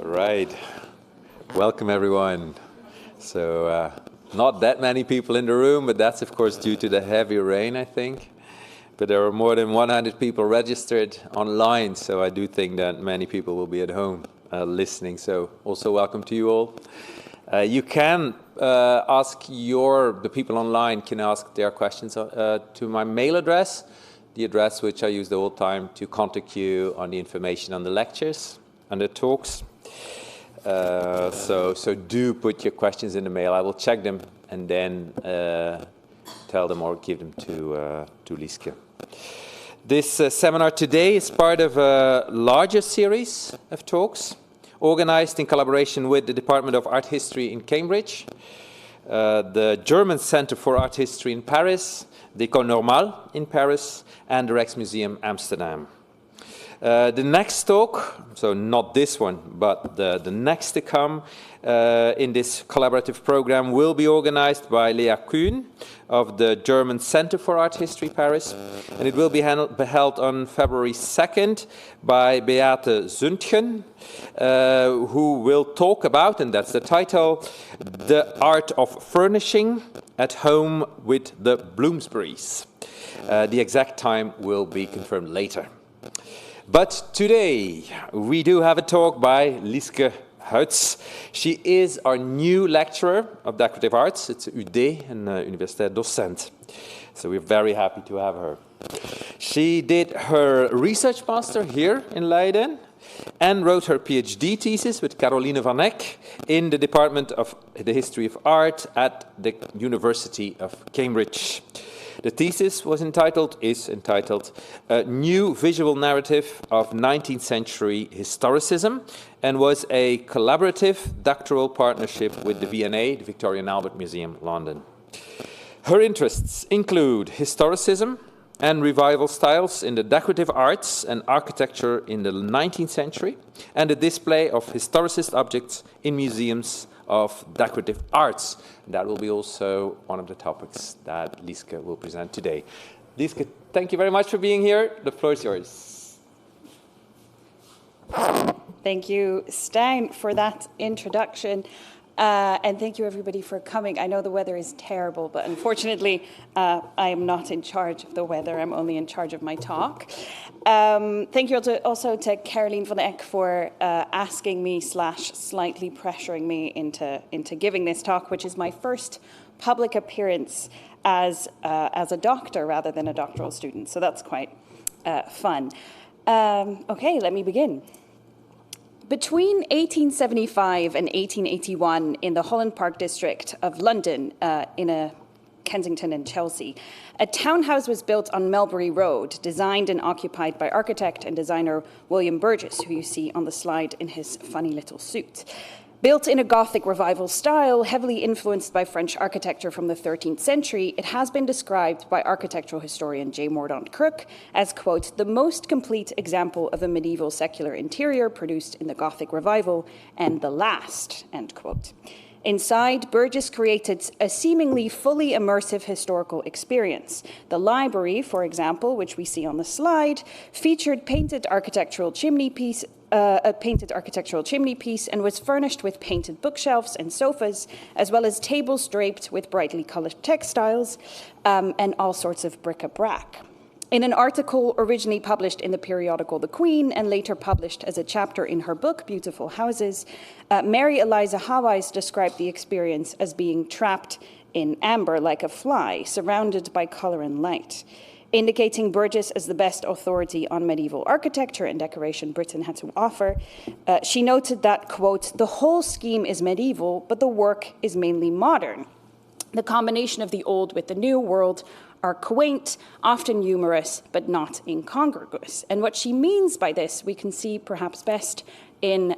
Right. Welcome, everyone. So, not that many people in the room, but that's, of course, due to the heavy rain, I think. But there are more than 100 people registered online, so I do think that many people will be at home listening. So, also welcome to you all. You can ask the people online can ask their questions to my mail address, the address which I use the whole time to contact you on the information on the lectures and the talks. So do put your questions in the mail. I will check them and then tell them or give them to Lieske. This seminar today is part of a larger series of talks organized in collaboration with the Department of Art History in Cambridge, the German Center for Art History in Paris, the École Normale in Paris, and the Rijksmuseum Amsterdam. The next talk, so not this one, but the next to come in this collaborative program will be organized by Lea Kuhn of the German Center for Art History Paris, and it will be held on February 2nd by Beate Zündchen, who will talk about, and that's the title, The Art of Furnishing at Home with the Bloomsburys. The exact time will be confirmed later. But today, we do have a talk by Lieske Huits. She is our new lecturer of decorative arts. It's UD, an Universiteit Docent. So we're very happy to have her. She did her research master here in Leiden and wrote her PhD thesis with Caroline van Eck in the Department of the History of Art at the University of Cambridge. The thesis is entitled A New Visual Narrative of 19th-Century Historicism, and was a collaborative doctoral partnership with the V&A, the Victorian Albert Museum, London. Her interests include historicism and revival styles in the decorative arts and architecture in the 19th century, and the display of historicist objects in museums of decorative arts. That will be also one of the topics that Lieske will present today. Lieske, thank you very much for being here. The floor is yours. Thank you, Stijn, for that introduction. And thank you, everybody, for coming. I know the weather is terrible, but unfortunately, I am not in charge of the weather. I'm only in charge of my talk. Thank you also to Caroline van Eck for asking me / slightly pressuring me into giving this talk, which is my first public appearance as a doctor rather than a doctoral student. So that's quite fun. Okay, let me begin. Between 1875 and 1881 in the Holland Park district of London, in Kensington and Chelsea, a townhouse was built on Melbury Road, designed and occupied by architect and designer William Burgess, who you see on the slide in his funny little suit. Built in a Gothic revival style, heavily influenced by French architecture from the 13th century, it has been described by architectural historian J. Mordaunt Crook as, quote, the most complete example of a medieval secular interior produced in the Gothic revival, and the last, end quote. Inside, Burgess created a seemingly fully immersive historical experience. The library, for example, which we see on the slide, featured a painted architectural chimney piece and was furnished with painted bookshelves and sofas, as well as tables draped with brightly colored textiles and all sorts of bric-a-brac. In an article originally published in the periodical The Queen and later published as a chapter in her book, Beautiful Houses, Mary Eliza Hawise described the experience as being trapped in amber like a fly, surrounded by color and light. Indicating Burgess as the best authority on medieval architecture and decoration Britain had to offer, she noted that, quote, the whole scheme is medieval, but the work is mainly modern. The combination of the old with the new world are quaint, often humorous, but not incongruous. And what she means by this, we can see perhaps best in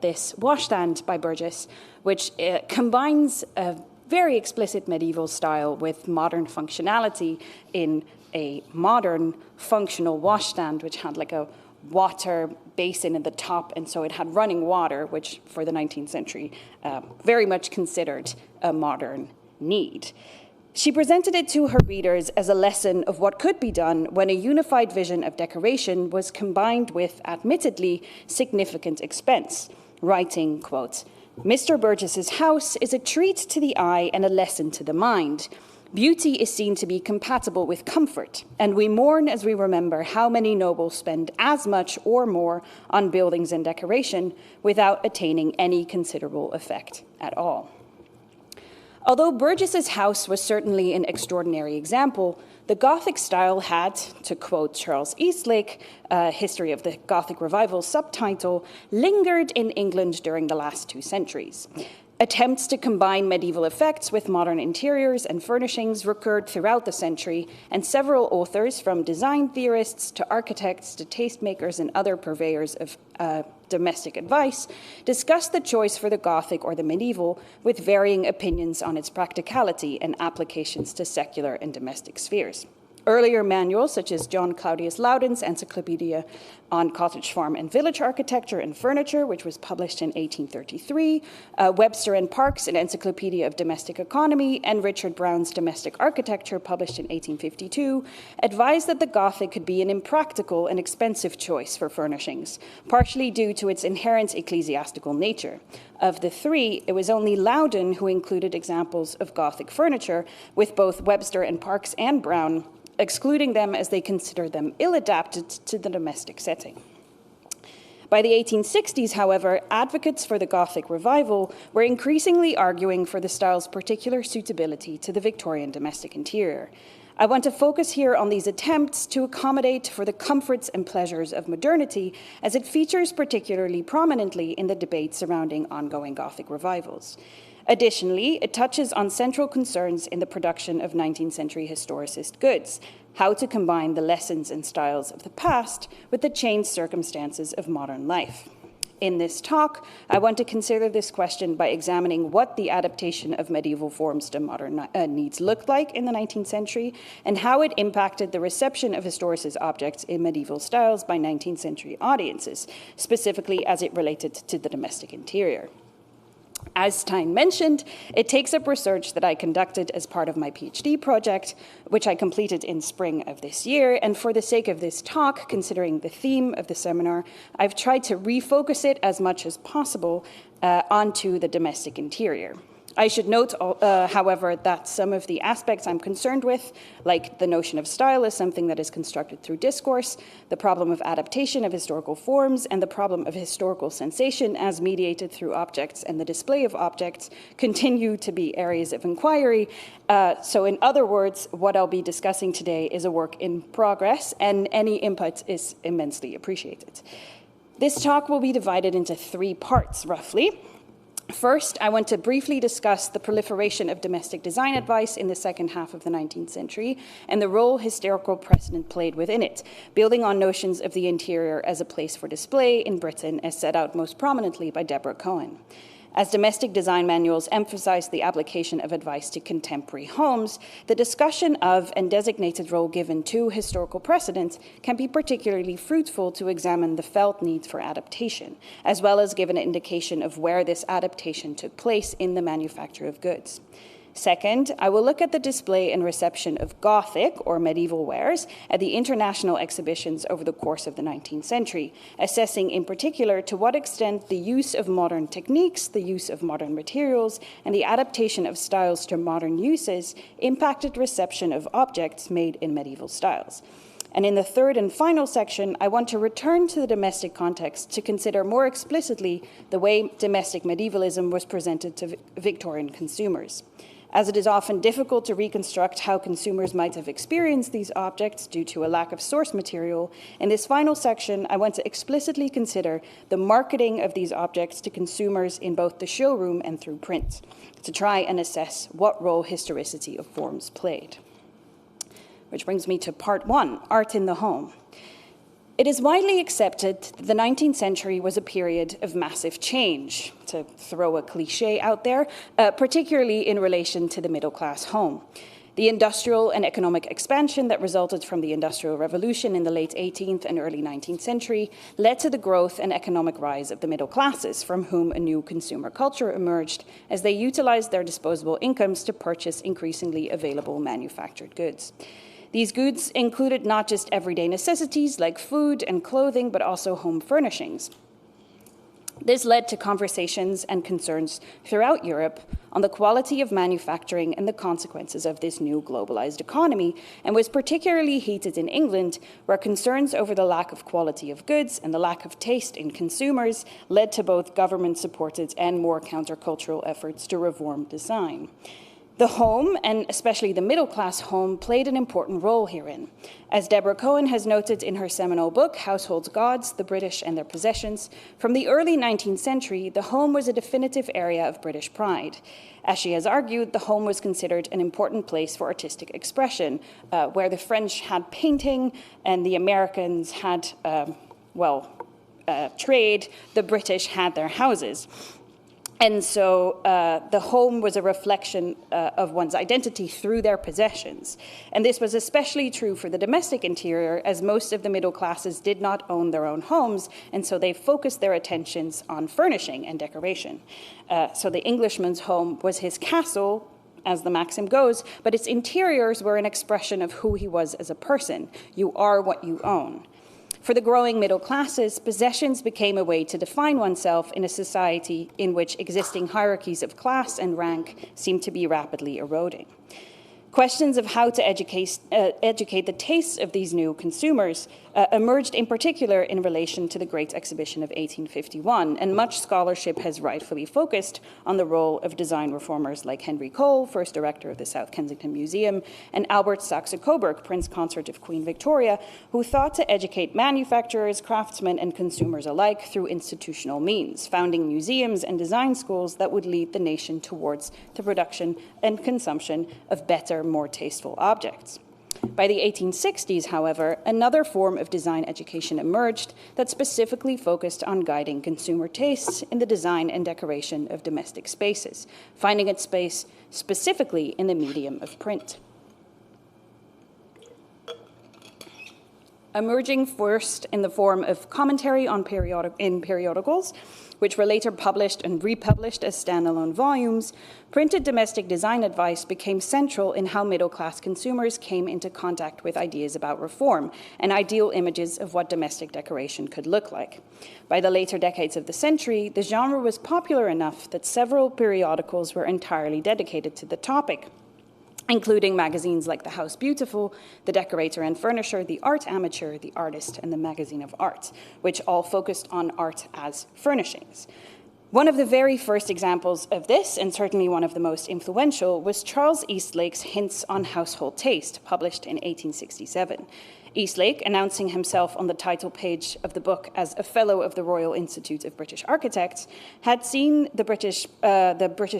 this washstand by Burgess, which combines a very explicit medieval style with modern functionality in a modern functional washstand, which had like a water basin at the top, and so it had running water, which for the 19th century, very much considered a modern need. She presented it to her readers as a lesson of what could be done when a unified vision of decoration was combined with, admittedly, significant expense. writing, quote, "Mr. Burgess's house is a treat to the eye and a lesson to the mind. Beauty is seen to be compatible with comfort, and we mourn as we remember how many nobles spend as much or more on buildings and decoration without attaining any considerable effect at all." Although Burgess's house was certainly an extraordinary example, the Gothic style had, to quote Charles Eastlake, History of the Gothic Revival subtitle, lingered in England during the last 2 centuries. Attempts to combine medieval effects with modern interiors and furnishings recurred throughout the century, and several authors, from design theorists to architects to tastemakers and other purveyors of domestic advice, discussed the choice for the Gothic or the medieval with varying opinions on its practicality and applications to secular and domestic spheres. Earlier manuals, such as John Claudius Loudon's Encyclopedia on Cottage, Farm and Village Architecture and Furniture, which was published in 1833, Webster and Park's An Encyclopedia of Domestic Economy, and Richard Brown's Domestic Architecture, published in 1852, advised that the Gothic could be an impractical and expensive choice for furnishings, partially due to its inherent ecclesiastical nature. Of the 3, it was only Loudon who included examples of Gothic furniture, with both Webster and Parkes and Brown excluding them as they considered them ill-adapted to the domestic setting. By the 1860s, however, advocates for the Gothic revival were increasingly arguing for the style's particular suitability to the Victorian domestic interior. I want to focus here on these attempts to accommodate for the comforts and pleasures of modernity, as it features particularly prominently in the debate surrounding ongoing Gothic revivals. Additionally, it touches on central concerns in the production of 19th-century historicist goods, how to combine the lessons and styles of the past with the changed circumstances of modern life. In this talk, I want to consider this question by examining what the adaptation of medieval forms to modern needs looked like in the 19th century and how it impacted the reception of historicist objects in medieval styles by 19th century audiences, specifically as it related to the domestic interior. As Stein mentioned, it takes up research that I conducted as part of my PhD project, which I completed in spring of this year, and for the sake of this talk, considering the theme of the seminar, I've tried to refocus it as much as possible onto the domestic interior. I should note, however, that some of the aspects I'm concerned with, like the notion of style as something that is constructed through discourse, the problem of adaptation of historical forms, and the problem of historical sensation as mediated through objects and the display of objects, continue to be areas of inquiry. So in other words, what I'll be discussing today is a work in progress, and any input is immensely appreciated. This talk will be divided into 3 parts, roughly. First, I want to briefly discuss the proliferation of domestic design advice in the second half of the 19th century and the role historical precedent played within it, building on notions of the interior as a place for display in Britain as set out most prominently by Deborah Cohen. As domestic design manuals emphasize the application of advice to contemporary homes, the discussion of and designated role given to historical precedents can be particularly fruitful to examine the felt need for adaptation, as well as give an indication of where this adaptation took place in the manufacture of goods. Second, I will look at the display and reception of Gothic or medieval wares at the international exhibitions over the course of the 19th century, assessing in particular to what extent the use of modern techniques, the use of modern materials, and the adaptation of styles to modern uses impacted reception of objects made in medieval styles. And in the third and final section, I want to return to the domestic context to consider more explicitly the way domestic medievalism was presented to Victorian consumers. As it is often difficult to reconstruct how consumers might have experienced these objects due to a lack of source material, in this final section, I want to explicitly consider the marketing of these objects to consumers in both the showroom and through print, to try and assess what role historicity of forms played. Which brings me to part 1, art in the home. It is widely accepted that the 19th century was a period of massive change, to throw a cliche out there, particularly in relation to the middle-class home. The industrial and economic expansion that resulted from the Industrial Revolution in the late 18th and early 19th century led to the growth and economic rise of the middle classes, from whom a new consumer culture emerged as they utilized their disposable incomes to purchase increasingly available manufactured goods. These goods included not just everyday necessities like food and clothing, but also home furnishings. This led to conversations and concerns throughout Europe on the quality of manufacturing and the consequences of this new globalized economy, and was particularly heated in England, where concerns over the lack of quality of goods and the lack of taste in consumers led to both government-supported and more countercultural efforts to reform design. The home, and especially the middle-class home, played an important role herein. As Deborah Cohen has noted in her seminal book, Household Gods, the British and Their Possessions, from the early 19th century, the home was a definitive area of British pride. As she has argued, the home was considered an important place for artistic expression, where the French had painting and the Americans had, trade, the British had their houses. And so the home was a reflection of one's identity through their possessions. And this was especially true for the domestic interior, as most of the middle classes did not own their own homes, and so they focused their attentions on furnishing and decoration. So the Englishman's home was his castle, as the maxim goes, but its interiors were an expression of who he was as a person. You are what you own. For the growing middle classes, possessions became a way to define oneself in a society in which existing hierarchies of class and rank seemed to be rapidly eroding. Questions of how to educate the tastes of these new consumers emerged in particular in relation to the Great Exhibition of 1851, and much scholarship has rightfully focused on the role of design reformers like Henry Cole, first director of the South Kensington Museum, and Albert Saxe-Coburg, Prince Consort of Queen Victoria, who thought to educate manufacturers, craftsmen, and consumers alike through institutional means, founding museums and design schools that would lead the nation towards the production and consumption of better, more tasteful objects. By the 1860s, however, another form of design education emerged that specifically focused on guiding consumer tastes in the design and decoration of domestic spaces, finding its space specifically in the medium of print. Emerging first in the form of commentary on periodicals, which were later published and republished as standalone volumes, printed domestic design advice became central in how middle-class consumers came into contact with ideas about reform and ideal images of what domestic decoration could look like. By the later decades of the century, the genre was popular enough that several periodicals were entirely dedicated to the topic, including magazines like The House Beautiful, The Decorator and Furnisher, The Art Amateur, The Artist, and The Magazine of Art, which all focused on art as furnishings. One of the very first examples of this, and certainly one of the most influential, was Charles Eastlake's Hints on Household Taste, published in 1867. Eastlake, announcing himself on the title page of the book as a Fellow of the Royal Institute of British Architects, had seen the British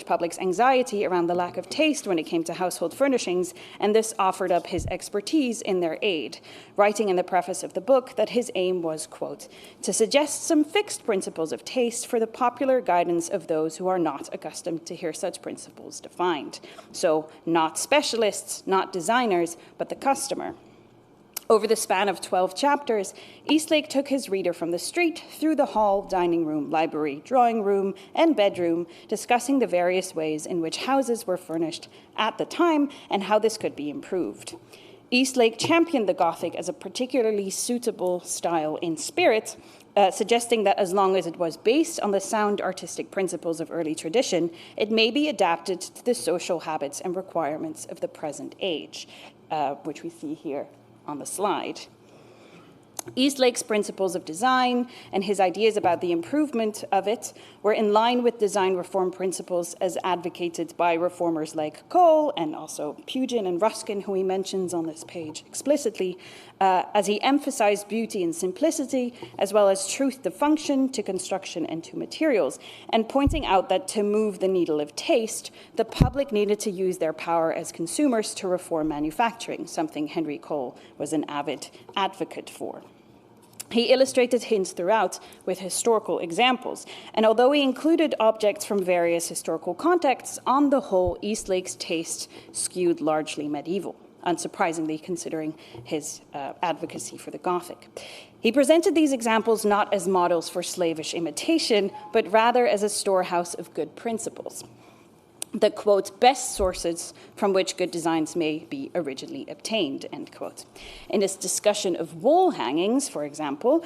public's anxiety around the lack of taste when it came to household furnishings, and thus offered up his expertise in their aid, writing in the preface of the book that his aim was, quote, to suggest some fixed principles of taste for the popular guidance of those who are not accustomed to hear such principles defined. So, not specialists, not designers, but the customer. Over the span of 12 chapters, Eastlake took his reader from the street through the hall, dining room, library, drawing room, and bedroom, discussing the various ways in which houses were furnished at the time and how this could be improved. Eastlake championed the Gothic as a particularly suitable style in spirit, suggesting that as long as it was based on the sound artistic principles of early tradition, it may be adapted to the social habits and requirements of the present age, which we see here on the slide. Eastlake's principles of design and his ideas about the improvement of it were in line with design reform principles as advocated by reformers like Cole and also Pugin and Ruskin, who he mentions on this page explicitly, as he emphasized beauty and simplicity, as well as truth to function, to construction, and to materials, and pointing out that to move the needle of taste, the public needed to use their power as consumers to reform manufacturing, something Henry Cole was an avid advocate for. He illustrated hints throughout with historical examples, and although he included objects from various historical contexts, on the whole, Eastlake's taste skewed largely medieval, unsurprisingly considering his advocacy for the Gothic. He presented these examples not as models for slavish imitation, but rather as a storehouse of good principles. The, quote, best sources from which good designs may be originally obtained, end quote. In his discussion of wall hangings, for example,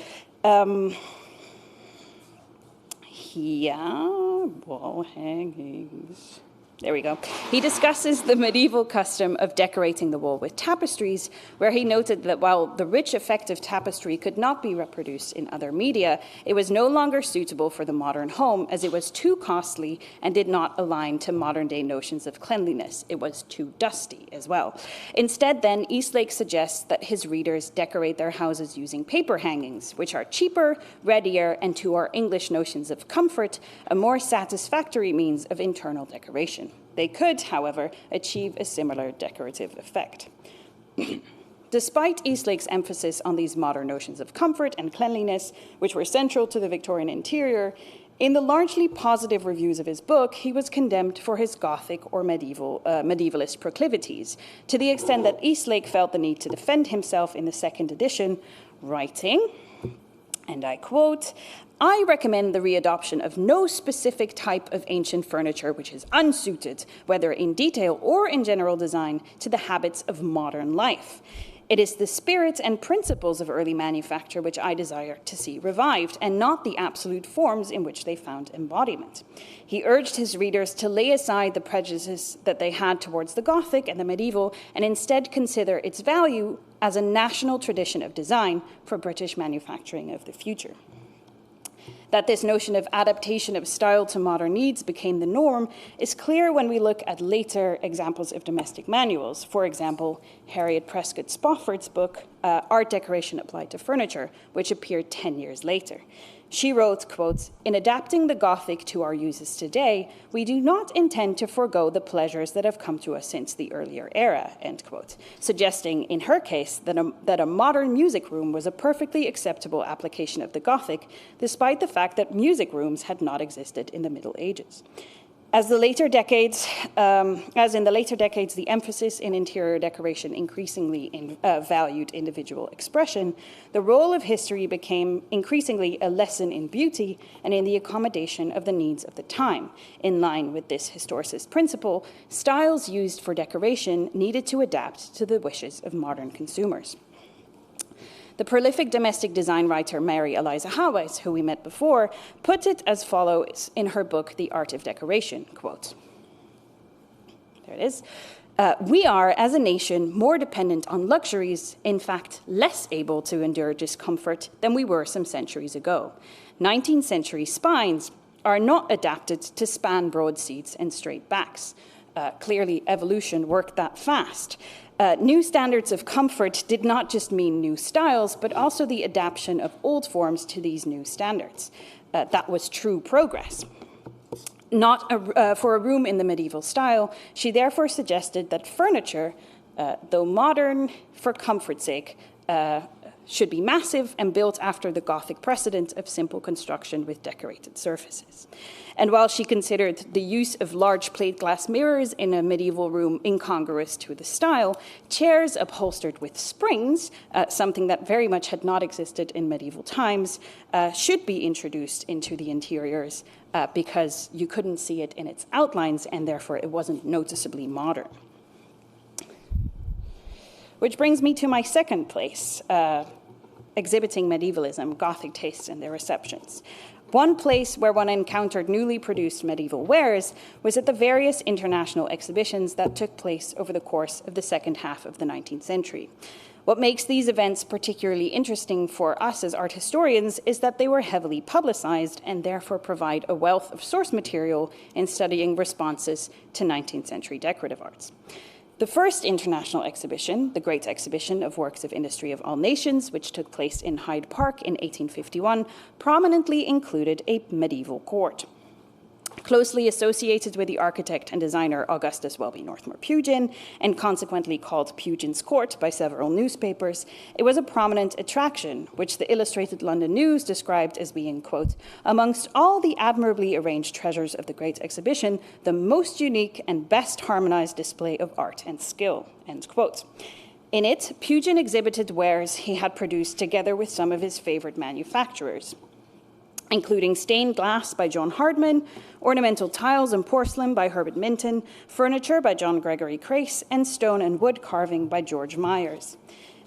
Yeah, wall hangings. There we go. He discusses the medieval custom of decorating the wall with tapestries, where he noted that while the rich effect of tapestry could not be reproduced in other media, it was no longer suitable for the modern home as it was too costly and did not align to modern-day notions of cleanliness. It was too dusty as well. Instead, then, Eastlake suggests that his readers decorate their houses using paper hangings, which are cheaper, readier, and to our English notions of comfort, a more satisfactory means of internal decoration. They could, however, achieve a similar decorative effect. Despite Eastlake's emphasis on these modern notions of comfort and cleanliness, which were central to the Victorian interior, in the largely positive reviews of his book, he was condemned for his Gothic or medievalist proclivities, to the extent that Eastlake felt the need to defend himself in the second edition, writing, and I quote, "I recommend the readoption of no specific type of ancient furniture which is unsuited, whether in detail or in general design, to the habits of modern life. It is the spirit and principles of early manufacture which I desire to see revived, and not the absolute forms in which they found embodiment." He urged his readers to lay aside the prejudices that they had towards the Gothic and the medieval, and instead consider its value as a national tradition of design for British manufacturing of the future. That this notion of adaptation of style to modern needs became the norm is clear when we look at later examples of domestic manuals. For example, Harriet Prescott Spofford's book, Art Decoration Applied to Furniture, which appeared 10 years later. She wrote, quote, "In adapting the Gothic to our uses today, we do not intend to forego the pleasures that have come to us since the earlier era," end quote, suggesting in her case that a modern music room was a perfectly acceptable application of the Gothic, despite the fact that music rooms had not existed in the Middle Ages. As in the later decades, the emphasis in interior decoration increasingly valued individual expression, the role of history became increasingly a lesson in beauty and in the accommodation of the needs of the time. In line with this historicist principle, styles used for decoration needed to adapt to the wishes of modern consumers. The prolific domestic design writer Mary Eliza Howes, who we met before, put it as follows in her book, The Art of Decoration, quote, there it is, "We are, as a nation, more dependent on luxuries, in fact, less able to endure discomfort than we were some centuries ago. 19th century spines are not adapted to span broad seats and straight backs. Clearly, evolution worked that fast. New standards of comfort did not just mean new styles, but also the adaptation of old forms to these new standards. That was true progress. Not for a room in the medieval style, she therefore suggested that furniture, though modern for comfort's sake, should be massive and built after the Gothic precedent of simple construction with decorated surfaces. And while she considered the use of large plate glass mirrors in a medieval room incongruous to the style, chairs upholstered with springs, something that very much had not existed in medieval times, should be introduced into the interiors because you couldn't see it in its outlines and therefore it wasn't noticeably modern. Which brings me to my second place, exhibiting medievalism, Gothic tastes and their receptions. One place where one encountered newly produced medieval wares was at the various international exhibitions that took place over the course of the second half of the 19th century. What makes these events particularly interesting for us as art historians is that they were heavily publicized and therefore provide a wealth of source material in studying responses to 19th century decorative arts. The first international exhibition, the Great Exhibition of Works of Industry of All Nations, which took place in Hyde Park in 1851, prominently included a medieval court. Closely associated with the architect and designer Augustus Welby Northmore Pugin, and consequently called Pugin's Court by several newspapers, it was a prominent attraction, which the Illustrated London News described as being, quote, "amongst all the admirably arranged treasures of the Great Exhibition, the most unique and best harmonized display of art and skill," end quote. In it, Pugin exhibited wares he had produced together with some of his favorite manufacturers, including stained glass by John Hardman, ornamental tiles and porcelain by Herbert Minton, furniture by John Gregory Crace, and stone and wood carving by George Myers.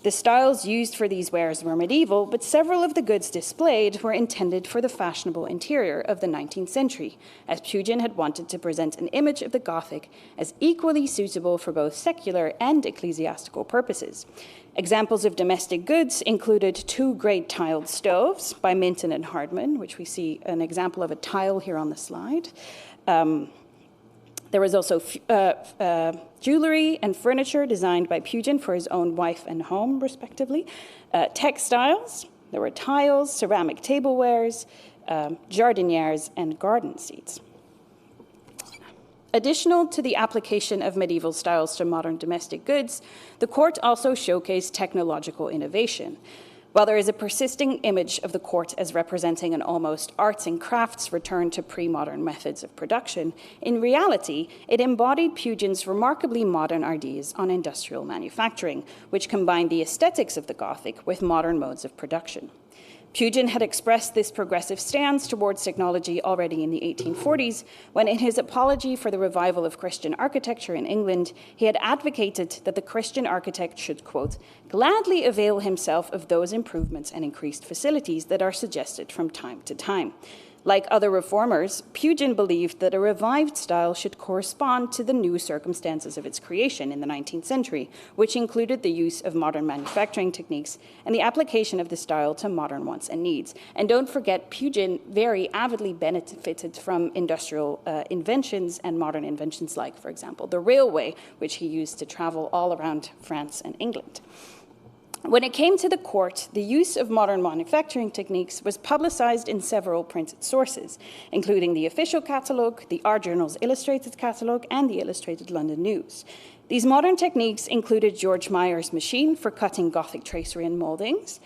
The styles used for these wares were medieval, but several of the goods displayed were intended for the fashionable interior of the 19th century, as Pugin had wanted to present an image of the Gothic as equally suitable for both secular and ecclesiastical purposes. Examples of domestic goods included 2 great tiled stoves by Minton and Hardman, which we see an example of a tile here on the slide. There was also jewellery and furniture designed by Pugin for his own wife and home, respectively. Textiles, there were tiles, ceramic tablewares, jardinières, and garden seats. Additional to the application of medieval styles to modern domestic goods, the court also showcased technological innovation. While there is a persisting image of the court as representing an almost arts and crafts return to pre-modern methods of production, in reality, it embodied Pugin's remarkably modern ideas on industrial manufacturing, which combined the aesthetics of the Gothic with modern modes of production. Pugin had expressed this progressive stance towards technology already in the 1840s, when in his apology for the revival of Christian architecture in England, he had advocated that the Christian architect should, quote, gladly avail himself of those improvements and increased facilities that are suggested from time to time. Like other reformers, Pugin believed that a revived style should correspond to the new circumstances of its creation in the 19th century, which included the use of modern manufacturing techniques and the application of the style to modern wants and needs. And don't forget, Pugin very avidly benefited from industrial inventions and modern inventions like, for example, the railway, which he used to travel all around France and England. When it came to the court, the use of modern manufacturing techniques was publicized in several printed sources, including the official catalogue, the Art Journal's illustrated catalogue, and the Illustrated London News. These modern techniques included George Meyer's machine for cutting Gothic tracery and mouldings,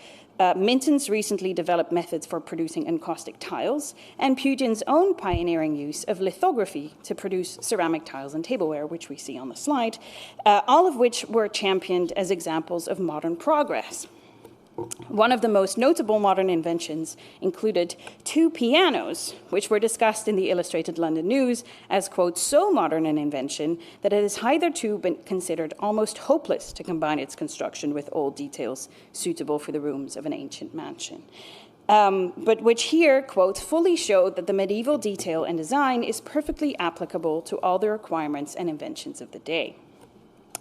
Minton's recently developed methods for producing encaustic tiles, and Pugin's own pioneering use of lithography to produce ceramic tiles and tableware, which we see on the slide, all of which were championed as examples of modern progress. One of the most notable modern inventions included 2 pianos, which were discussed in the Illustrated London News as, quote, so modern an invention that it has hitherto been considered almost hopeless to combine its construction with old details suitable for the rooms of an ancient mansion. But which here, quote, fully showed that the medieval detail and design is perfectly applicable to all the requirements and inventions of the day.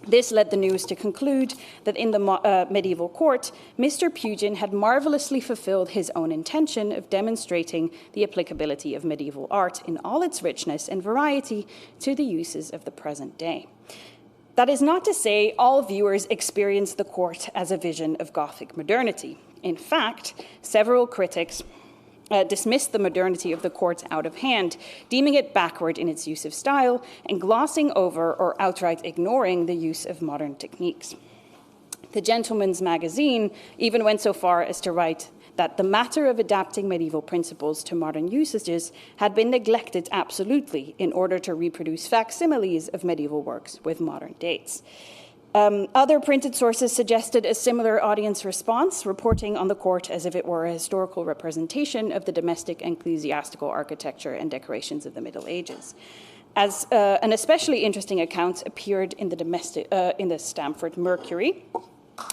This led the news to conclude that in the medieval court, Mr. Pugin had marvelously fulfilled his own intention of demonstrating the applicability of medieval art in all its richness and variety to the uses of the present day. That is not to say all viewers experienced the court as a vision of Gothic modernity. In fact, several critics dismissed the modernity of the court out of hand, deeming it backward in its use of style and glossing over or outright ignoring the use of modern techniques. The Gentleman's Magazine even went so far as to write that the matter of adapting medieval principles to modern usages had been neglected absolutely in order to reproduce facsimiles of medieval works with modern dates. Other printed sources suggested a similar audience response, reporting on the court as if it were a historical representation of the domestic and ecclesiastical architecture and decorations of the Middle Ages. As an especially interesting account appeared in the Stamford Mercury,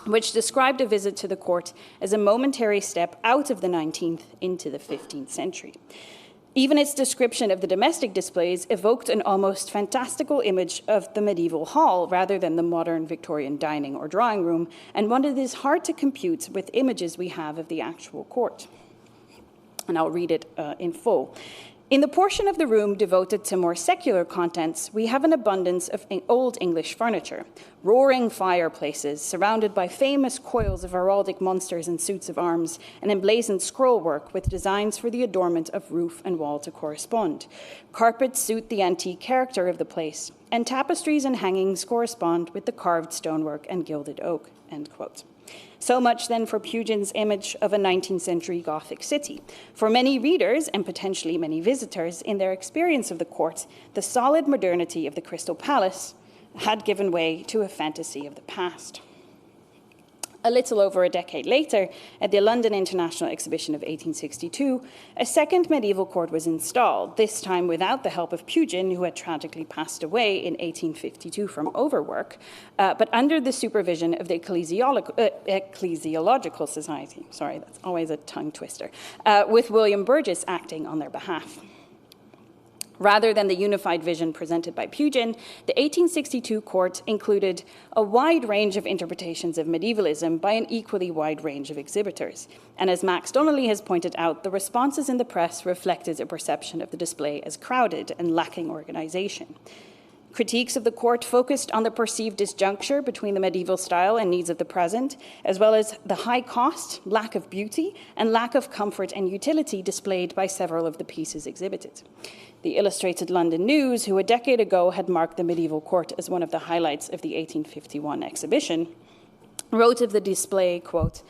which described a visit to the court as a momentary step out of the 19th into the 15th century. Even its description of the domestic displays evoked an almost fantastical image of the medieval hall rather than the modern Victorian dining or drawing room, and one that is hard to compute with images we have of the actual court. And I'll read it in full. In the portion of the room devoted to more secular contents, we have an abundance of old English furniture, roaring fireplaces surrounded by famous coils of heraldic monsters and suits of arms, and emblazoned scrollwork with designs for the adornment of roof and wall to correspond. Carpets suit the antique character of the place, and tapestries and hangings correspond with the carved stonework and gilded oak, end quote. So much then for Pugin's image of a 19th century Gothic city. For many readers, and potentially many visitors, in their experience of the court, the solid modernity of the Crystal Palace had given way to a fantasy of the past. A little over a decade later, at the London International Exhibition of 1862, a second medieval court was installed, this time without the help of Pugin, who had tragically passed away in 1852 from overwork, but under the supervision of the Ecclesiological Society. Sorry, that's always a tongue twister, with William Burgess acting on their behalf. Rather than the unified vision presented by Pugin, the 1862 court included a wide range of interpretations of medievalism by an equally wide range of exhibitors. And as Max Donnelly has pointed out, the responses in the press reflected a perception of the display as crowded and lacking organization. Critiques of the court focused on the perceived disjuncture between the medieval style and needs of the present, as well as the high cost, lack of beauty, and lack of comfort and utility displayed by several of the pieces exhibited. The Illustrated London News, who a decade ago had marked the medieval court as one of the highlights of the 1851 exhibition, wrote of the display, quote,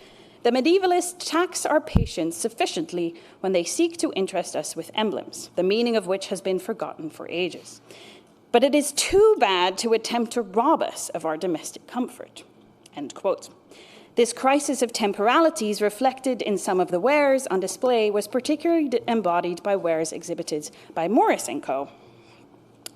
"The medievalists tax our patience sufficiently when they seek to interest us with emblems, the meaning of which has been forgotten for ages. But it is too bad to attempt to rob us of our domestic comfort." End quote. This crisis of temporalities reflected in some of the wares on display was particularly embodied by wares exhibited by Morris & Co.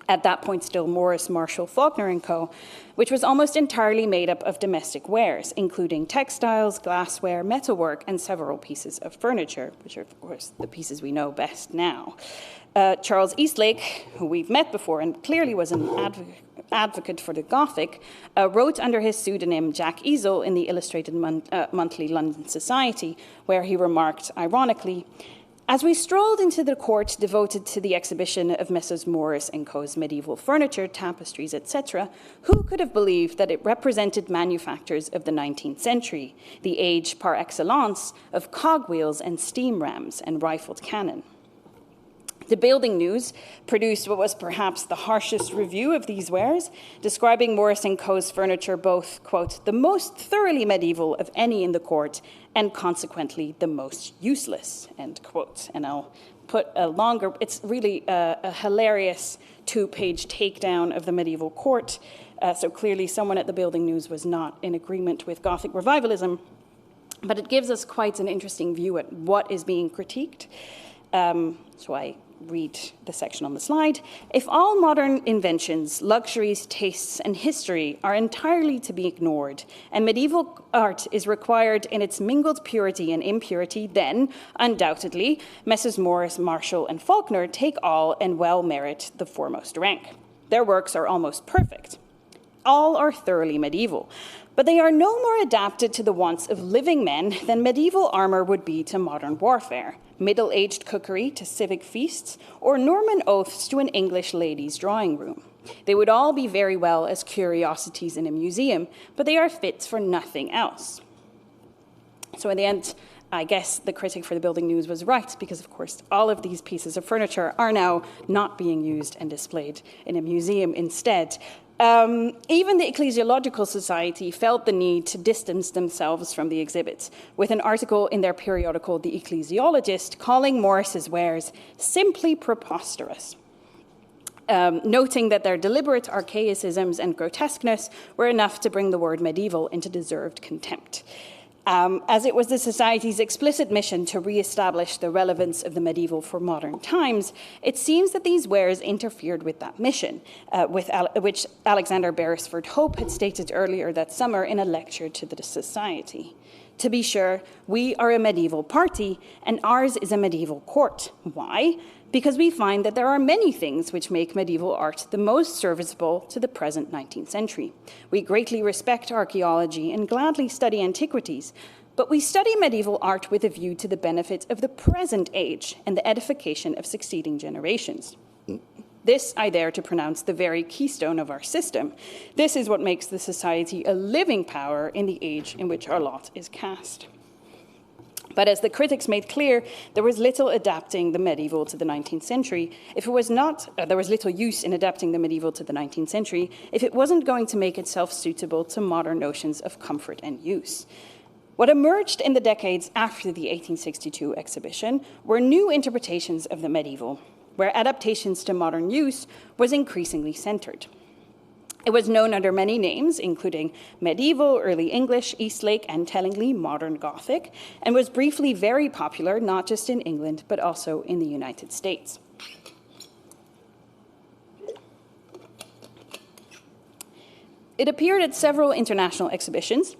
At that point still Morris, Marshall, Faulkner & Co., which was almost entirely made up of domestic wares, including textiles, glassware, metalwork, and several pieces of furniture, which are, of course, the pieces we know best now. Charles Eastlake, who we've met before and clearly was an advocate for the Gothic, wrote under his pseudonym Jack Easel in the Illustrated Monthly London Society, where he remarked, ironically, "As we strolled into the court devoted to the exhibition of Messrs. Morris & Co.'s medieval furniture, tapestries, etc., who could have believed that it represented manufactures of the 19th century, the age par excellence of cogwheels and steam rams and rifled cannon?" The Building News produced what was perhaps the harshest review of these wares, describing Morris & Co.'s furniture both, quote, "the most thoroughly medieval of any in the court, and consequently the most useless," end quote. And I'll put a longer, it's really a hilarious two-page takedown of the medieval court. So clearly someone at the Building News was not in agreement with Gothic revivalism, but it gives us quite an interesting view at what is being critiqued. So I read the section on the slide. "If all modern inventions, luxuries, tastes, and history are entirely to be ignored, and medieval art is required in its mingled purity and impurity, then, undoubtedly, Messrs. Morris, Marshall, and Faulkner take all and well merit the foremost rank. Their works are almost perfect. All are thoroughly medieval, but they are no more adapted to the wants of living men than medieval armor would be to modern warfare, middle-aged cookery to civic feasts, or Norman oaths to an English lady's drawing room. They would all be very well as curiosities in a museum, but they are fit for nothing else." So in the end, I guess the critic for the Building News was right, because of course all of these pieces of furniture are now not being used and displayed in a museum instead. Even the Ecclesiological Society felt the need to distance themselves from the exhibits, with an article in their periodical The Ecclesiologist calling Morris's wares simply preposterous, noting that their deliberate archaicisms and grotesqueness were enough to bring the word medieval into deserved contempt. As it was the Society's explicit mission to re-establish the relevance of the medieval for modern times, it seems that these wares interfered with that mission, which Alexander Beresford Hope had stated earlier that summer in a lecture to the Society. "To be sure, we are a medieval party, and ours is a medieval court. Why? Because we find that there are many things which make medieval art the most serviceable to the present 19th century. We greatly respect archaeology and gladly study antiquities, but we study medieval art with a view to the benefit of the present age and the edification of succeeding generations. This I dare to pronounce the very keystone of our system. This is what makes the Society a living power in the age in which our lot is cast." But as the critics made clear, there was little adapting the medieval to the 19th century. If it was not, there was little use in adapting the medieval to the 19th century if it wasn't going to make itself suitable to modern notions of comfort and use. What emerged in the decades after the 1862 exhibition were new interpretations of the medieval, where adaptations to modern use was increasingly centered. It was known under many names, including medieval, early English, Eastlake, and tellingly modern Gothic, and was briefly very popular, not just in England, but also in the United States. It appeared at several international exhibitions.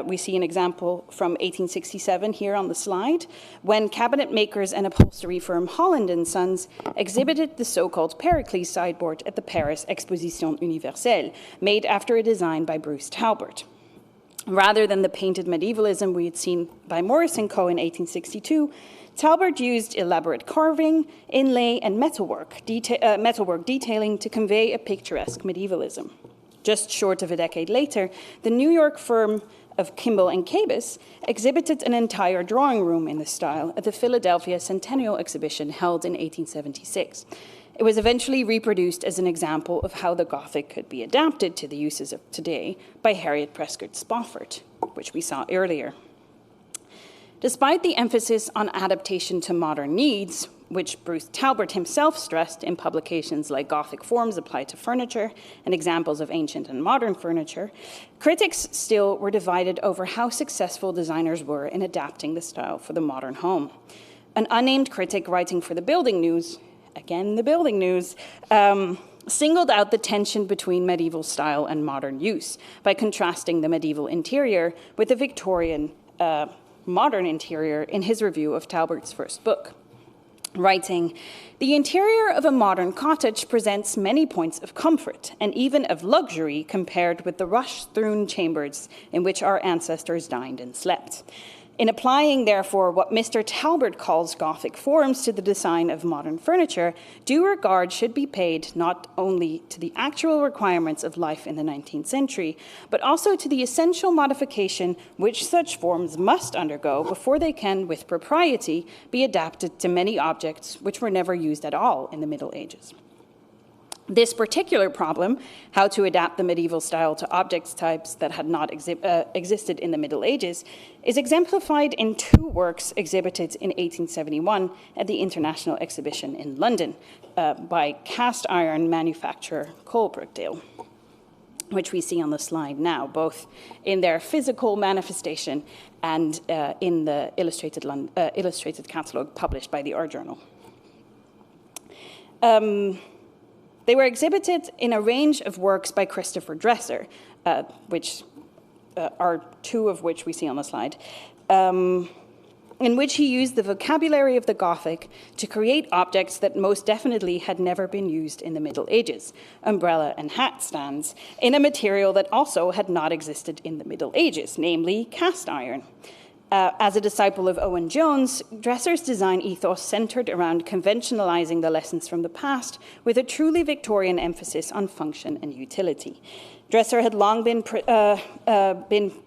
We see an example from 1867 here on the slide, when cabinet makers and upholstery firm Holland & Sons exhibited the so-called Pericles sideboard at the Paris Exposition Universelle, made after a design by Bruce Talbot. Rather than the painted medievalism we had seen by Morris & Co. in 1862, Talbot used elaborate carving, inlay, and metalwork detailing to convey a picturesque medievalism. Just short of a decade later, the New York firm of Kimball and Cabus exhibited an entire drawing room in this style at the Philadelphia Centennial Exhibition held in 1876. It was eventually reproduced as an example of how the Gothic could be adapted to the uses of today by Harriet Prescott Spofford, which we saw earlier. Despite the emphasis on adaptation to modern needs, which Bruce Talbot himself stressed in publications like Gothic Forms Applied to Furniture and Examples of Ancient and Modern Furniture, critics still were divided over how successful designers were in adapting the style for the modern home. An unnamed critic writing for the Building News, again the Building News, singled out the tension between medieval style and modern use by contrasting the medieval interior with the Victorian modern interior in his review of Talbot's first book. Writing, "The interior of a modern cottage presents many points of comfort and even of luxury compared with the rush-strewn chambers in which our ancestors dined and slept. In applying, therefore, what Mr. Talbot calls Gothic forms to the design of modern furniture, due regard should be paid not only to the actual requirements of life in the 19th century, but also to the essential modification which such forms must undergo before they can, with propriety, be adapted to many objects which were never used at all in the Middle Ages." This particular problem, how to adapt the medieval style to object types that had not existed in the Middle Ages, is exemplified in two works exhibited in 1871 at the International Exhibition in London by cast iron manufacturer Coalbrookdale, which we see on the slide now, both in their physical manifestation and in the illustrated catalogue published by the Art Journal. They were exhibited in a range of works by Christopher Dresser, which are two of which we see on the slide, in which he used the vocabulary of the Gothic to create objects that most definitely had never been used in the Middle Ages, umbrella and hat stands, in a material that also had not existed in the Middle Ages, namely cast iron. As a disciple of Owen Jones, Dresser's design ethos centered around conventionalizing the lessons from the past with a truly Victorian emphasis on function and utility. Dresser had long been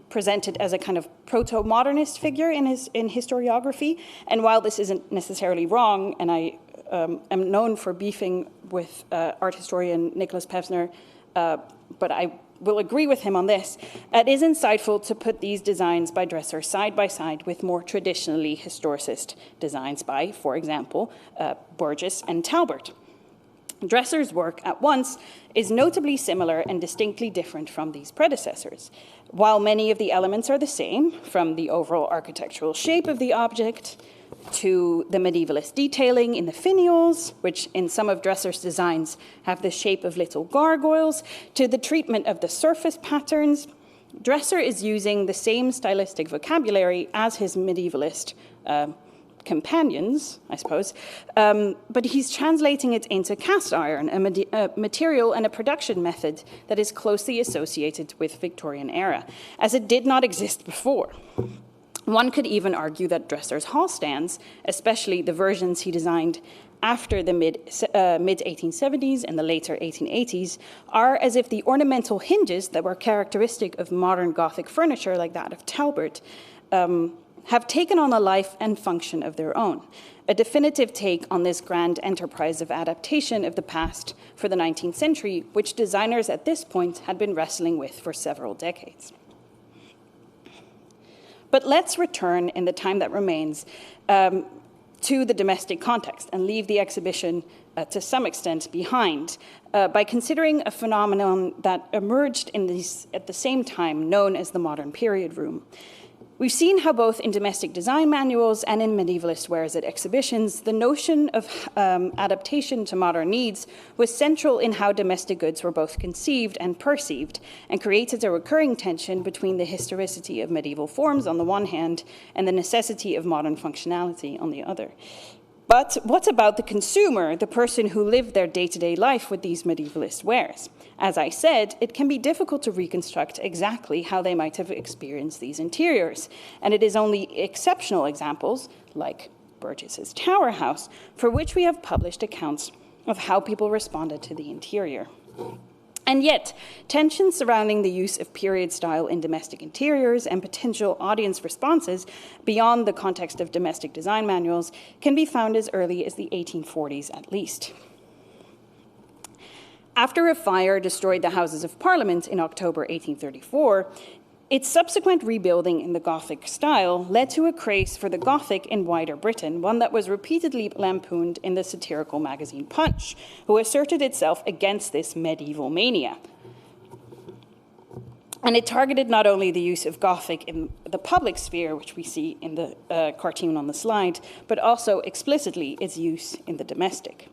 presented as a kind of proto-modernist figure in historiography, and while this isn't necessarily wrong, and I am known for beefing with art historian Nicholas Pevsner, but I will agree with him on this, it is insightful to put these designs by Dresser side by side with more traditionally historicist designs by, for example, Burgess and Talbot. Dresser's work at once is notably similar and distinctly different from these predecessors. While many of the elements are the same, from the overall architectural shape of the object to the medievalist detailing in the finials, which in some of Dresser's designs have the shape of little gargoyles, to the treatment of the surface patterns, Dresser is using the same stylistic vocabulary as his medievalist companions, I suppose, but he's translating it into cast iron, a material and a production method that is closely associated with Victorian era, as it did not exist before. One could even argue that Dresser's hall stands, especially the versions he designed after the mid-1870s and the later 1880s, are as if the ornamental hinges that were characteristic of modern Gothic furniture, like that of Talbot, have taken on a life and function of their own, a definitive take on this grand enterprise of adaptation of the past for the 19th century, which designers at this point had been wrestling with for several decades. But let's return, in the time that remains, to the domestic context and leave the exhibition to some extent behind by considering a phenomenon that emerged at the same time, known as the modern period room. We've seen how both in domestic design manuals and in medievalist wares at exhibitions, the notion of adaptation to modern needs was central in how domestic goods were both conceived and perceived, and created a recurring tension between the historicity of medieval forms on the one hand and the necessity of modern functionality on the other. But what about the consumer, the person who lived their day-to-day life with these medievalist wares? As I said, it can be difficult to reconstruct exactly how they might have experienced these interiors, and it is only exceptional examples, like Burgess's Tower House, for which we have published accounts of how people responded to the interior. And yet, tensions surrounding the use of period style in domestic interiors and potential audience responses beyond the context of domestic design manuals can be found as early as the 1840s at least. After a fire destroyed the Houses of Parliament in October 1834, its subsequent rebuilding in the Gothic style led to a craze for the Gothic in wider Britain, one that was repeatedly lampooned in the satirical magazine Punch, who asserted itself against this medieval mania. And it targeted not only the use of Gothic in the public sphere, which we see in the cartoon on the slide, but also explicitly its use in the domestic.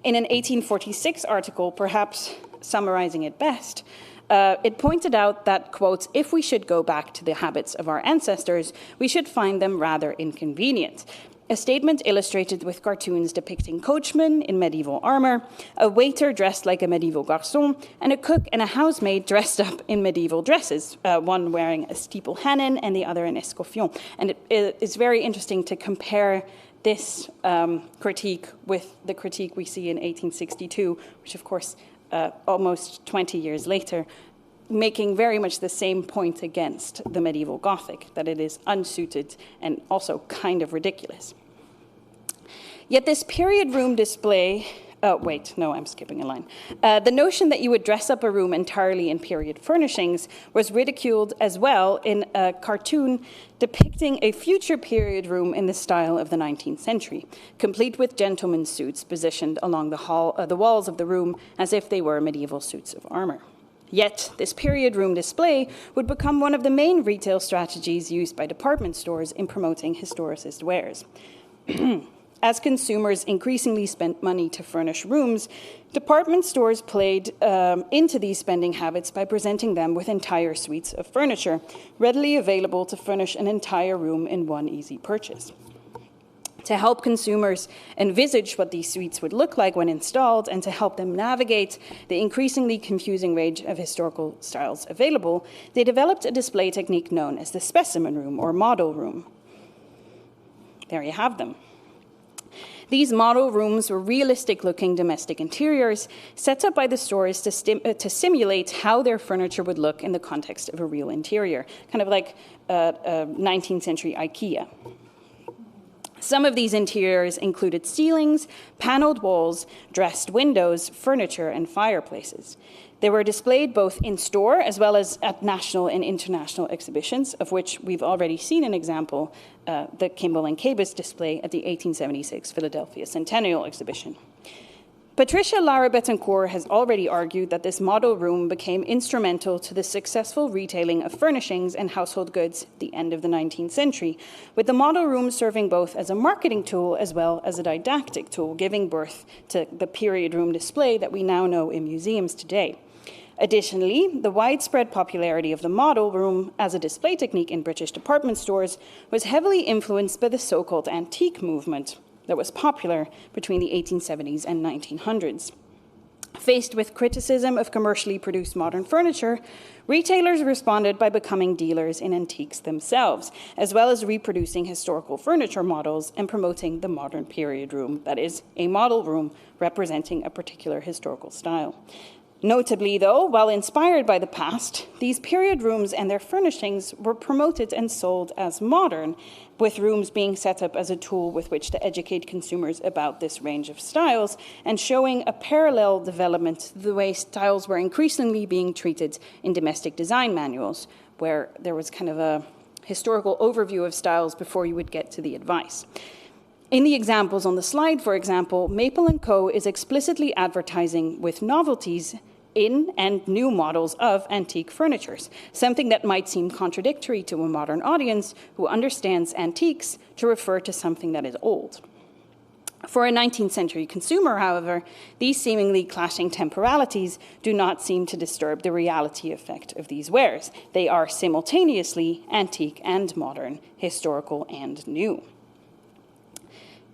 In an 1846 article, perhaps summarizing it best, it pointed out that, quote, if we should go back to the habits of our ancestors, we should find them rather inconvenient. A statement illustrated with cartoons depicting coachmen in medieval armor, a waiter dressed like a medieval garçon, and a cook and a housemaid dressed up in medieval dresses, one wearing a steeple hannon and the other an escoffion. And it's very interesting to compare this critique with the critique we see in 1862, which, of course, almost 20 years later, making very much the same point against the medieval Gothic, that it is unsuited and also kind of ridiculous. Yet this period room display, I'm skipping a line. The notion that you would dress up a room entirely in period furnishings was ridiculed as well in a cartoon depicting a future period room in the style of the 19th century, complete with gentlemen's suits positioned along the walls of the room as if they were medieval suits of armor. Yet, this period room display would become one of the main retail strategies used by department stores in promoting historicist wares. As consumers increasingly spent money to furnish rooms, department stores played into these spending habits by presenting them with entire suites of furniture, readily available to furnish an entire room in one easy purchase. To help consumers envisage what these suites would look like when installed and to help them navigate the increasingly confusing range of historical styles available, they developed a display technique known as the specimen room or model room. There you have them. These model rooms were realistic-looking domestic interiors set up by the stores to simulate how their furniture would look in the context of a real interior, kind of like 19th century IKEA. Some of these interiors included ceilings, paneled walls, dressed windows, furniture, and fireplaces. They were displayed both in store as well as at national and international exhibitions, of which we've already seen an example, the Kimball and Cabus display at the 1876 Philadelphia Centennial Exhibition. Patricia Lara Betancourt has already argued that this model room became instrumental to the successful retailing of furnishings and household goods at the end of the 19th century, with the model room serving both as a marketing tool as well as a didactic tool, giving birth to the period room display that we now know in museums today. Additionally, the widespread popularity of the model room as a display technique in British department stores was heavily influenced by the so-called antique movement that was popular between the 1870s and 1900s. Faced with criticism of commercially produced modern furniture, retailers responded by becoming dealers in antiques themselves, as well as reproducing historical furniture models and promoting the modern period room, that is, a model room representing a particular historical style. Notably, though, while inspired by the past, these period rooms and their furnishings were promoted and sold as modern, with rooms being set up as a tool with which to educate consumers about this range of styles, and showing a parallel development to the way styles were increasingly being treated in domestic design manuals, where there was kind of a historical overview of styles before you would get to the advice. In the examples on the slide, for example, Maple & Co. is explicitly advertising with novelties in and new models of antique furnitures, something that might seem contradictory to a modern audience who understands antiques to refer to something that is old. For a 19th century consumer, however, these seemingly clashing temporalities do not seem to disturb the reality effect of these wares. They are simultaneously antique and modern, historical and new.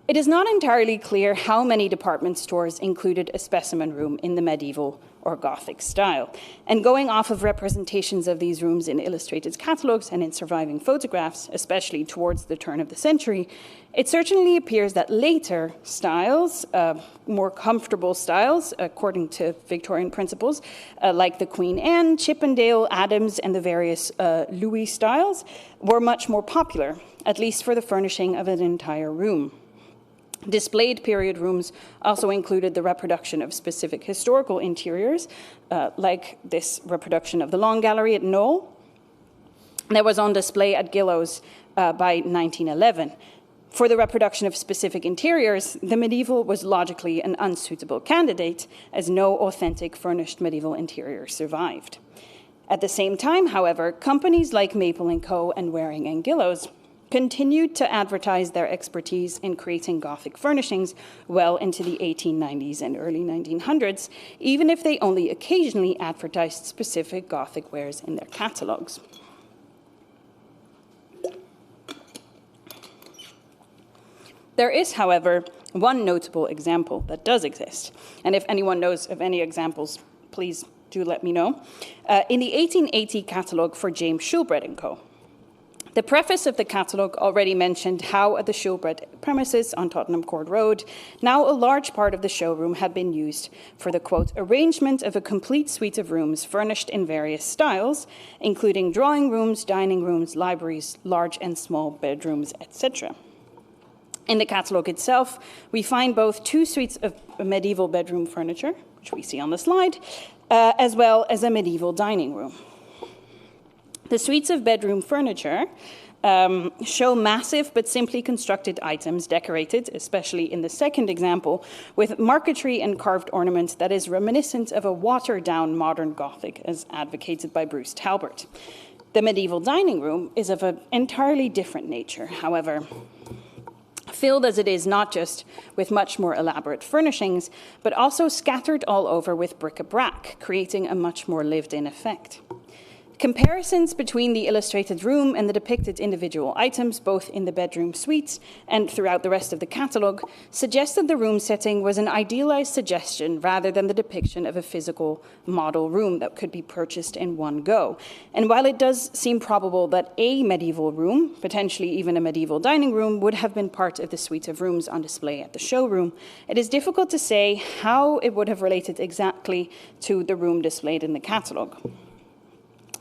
It is not entirely clear how many department stores included a specimen room in the medieval or Gothic style. And going off of representations of these rooms in illustrated catalogues and in surviving photographs, especially towards the turn of the century, it certainly appears that later styles, more comfortable styles, according to Victorian principles, like the Queen Anne, Chippendale, Adams, and the various Louis styles, were much more popular, at least for the furnishing of an entire room. Displayed period rooms also included the reproduction of specific historical interiors, like this reproduction of the Long Gallery at Knoll, that was on display at Gillows by 1911. For the reproduction of specific interiors, the medieval was logically an unsuitable candidate, as no authentic furnished medieval interior survived. At the same time, however, companies like Maple & Co. and Waring and Gillows continued to advertise their expertise in creating Gothic furnishings well into the 1890s and early 1900s, even if they only occasionally advertised specific Gothic wares in their catalogues. There is, however, one notable example that does exist, and if anyone knows of any examples, please do let me know. In the 1880 catalogue for James Shulbred & Co. The preface of the catalogue already mentioned how at the Shulbred premises on Tottenham Court Road, now a large part of the showroom had been used for the, quote, arrangement of a complete suite of rooms furnished in various styles, including drawing rooms, dining rooms, libraries, large and small bedrooms, etc. In the catalogue itself, we find both two suites of medieval bedroom furniture, which we see on the slide, as well as a medieval dining room. The suites of bedroom furniture show massive but simply constructed items decorated, especially in the second example, with marquetry and carved ornament that is reminiscent of a watered-down modern Gothic, as advocated by Bruce Talbot. The medieval dining room is of an entirely different nature, however, filled as it is not just with much more elaborate furnishings, but also scattered all over with bric-a-brac, creating a much more lived-in effect. Comparisons between the illustrated room and the depicted individual items, both in the bedroom suites and throughout the rest of the catalogue, suggest that the room setting was an idealized suggestion rather than the depiction of a physical model room that could be purchased in one go. And while it does seem probable that a medieval room, potentially even a medieval dining room, would have been part of the suite of rooms on display at the showroom, it is difficult to say how it would have related exactly to the room displayed in the catalogue.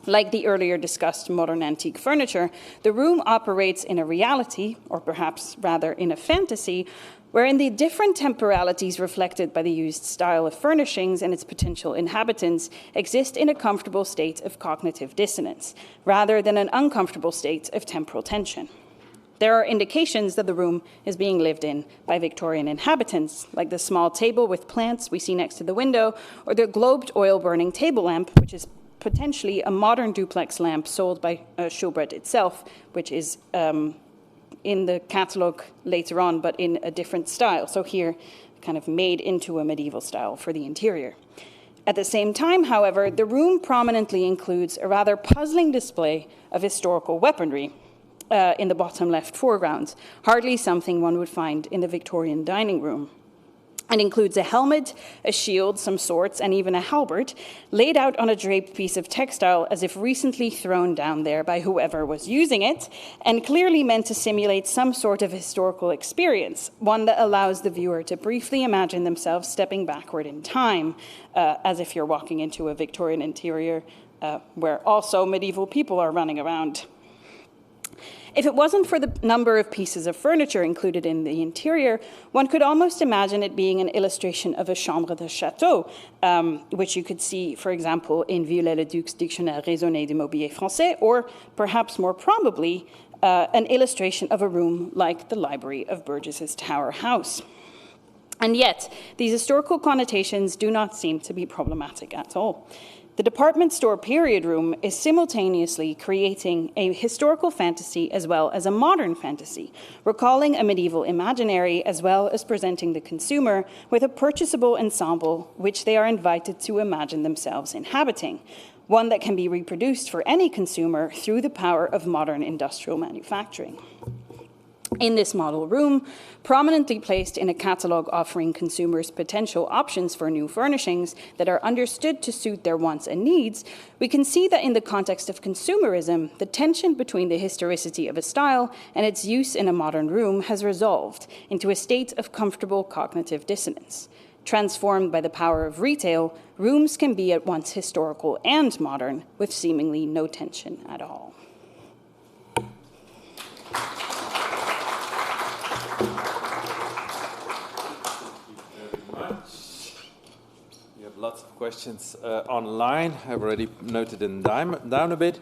Like the earlier discussed modern antique furniture, the room operates in a reality, or perhaps rather in a fantasy, wherein the different temporalities reflected by the used style of furnishings and its potential inhabitants exist in a comfortable state of cognitive dissonance, rather than an uncomfortable state of temporal tension. There are indications that the room is being lived in by Victorian inhabitants, like the small table with plants we see next to the window, or the globed oil-burning table lamp, which is potentially a modern duplex lamp sold by Shulbred itself, which is in the catalogue later on, but in a different style. So here, kind of made into a medieval style for the interior. At the same time, however, the room prominently includes a rather puzzling display of historical weaponry in the bottom left foreground, hardly something one would find in the Victorian dining room. It includes a helmet, a shield, some swords, and even a halberd, laid out on a draped piece of textile as if recently thrown down there by whoever was using it, and clearly meant to simulate some sort of historical experience, one that allows the viewer to briefly imagine themselves stepping backward in time, as if you're walking into a Victorian interior where also medieval people are running around. If it wasn't for the number of pieces of furniture included in the interior, one could almost imagine it being an illustration of a chambre de château, which you could see, for example, in Viollet-le-Duc's Dictionnaire raisonné du mobilier français, or perhaps more probably, an illustration of a room like the library of Burgess's Tower House. And yet, these historical connotations do not seem to be problematic at all. The department store period room is simultaneously creating a historical fantasy as well as a modern fantasy, recalling a medieval imaginary as well as presenting the consumer with a purchasable ensemble which they are invited to imagine themselves inhabiting, one that can be reproduced for any consumer through the power of modern industrial manufacturing. In this model room, prominently placed in a catalogue offering consumers potential options for new furnishings that are understood to suit their wants and needs, we can see that in the context of consumerism, the tension between the historicity of a style and its use in a modern room has resolved into a state of comfortable cognitive dissonance. Transformed by the power of retail, rooms can be at once historical and modern, with seemingly no tension at all. Lots of questions online. I've already noted them down a bit,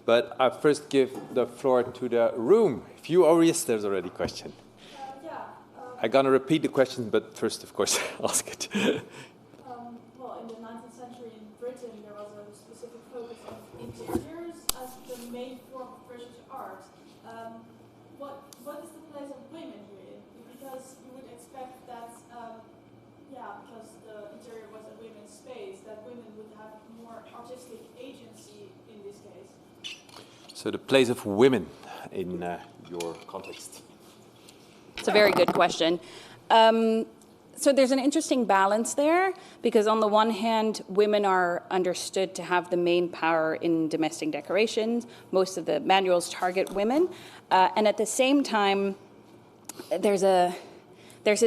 but I first give the floor to the room. If you, oh yes, there's already a question. I'm gonna repeat the question, but first, of course, ask it. Well, in the 19th century in Britain, there was a specific focus on interiors as the main form of British art. What is the place of women here? Because you would expect that, because the interior was a women's space, that women would have more artistic agency in this case. So the place of women in your context. It's a very good question. So there's an interesting balance there, because on the one hand, women are understood to have the main power in domestic decorations. Most of the manuals target women. And at the same time, there's a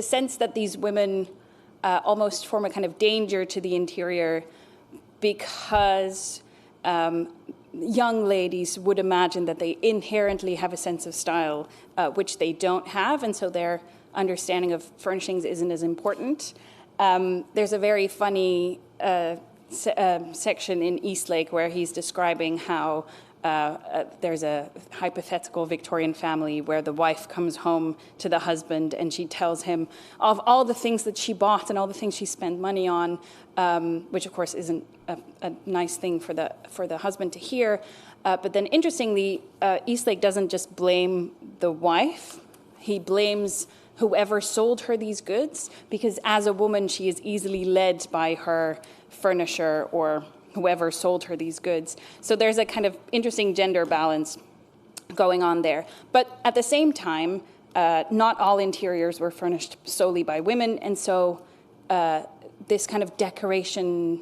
sense that these women almost form a kind of danger to the interior, because young ladies would imagine that they inherently have a sense of style, which they don't have, and so their understanding of furnishings isn't as important. There's a very funny section in Eastlake where he's describing how there's a hypothetical Victorian family where the wife comes home to the husband and she tells him of all the things that she bought and all the things she spent money on, which of course isn't a nice thing for the husband to hear. But then interestingly, Eastlake doesn't just blame the wife, he blames whoever sold her these goods, because as a woman she is easily led by her furnisher or whoever sold her these goods. So there's a kind of interesting gender balance going on there. But at the same time, not all interiors were furnished solely by women, and so this kind of decoration